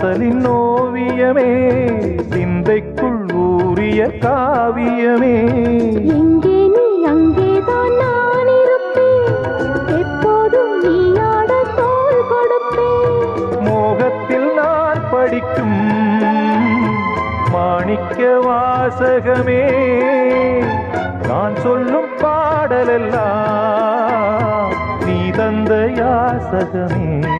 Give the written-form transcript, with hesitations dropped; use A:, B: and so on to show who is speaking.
A: காதலின் ஓவியமே, சிந்தைக்குள் ஊறிய காவியமே.
B: எங்கே நீ அங்கேதான் நான் இருப்பேன், எப்போதும் நீயாட தோள் கொடுப்பேன்.
A: மோகத்தில் நான் படிக்கும் மாணிக்க வாசகமே, நான் சொல்லும் பாடலெல்லாம் நீ தந்த யாசகமே.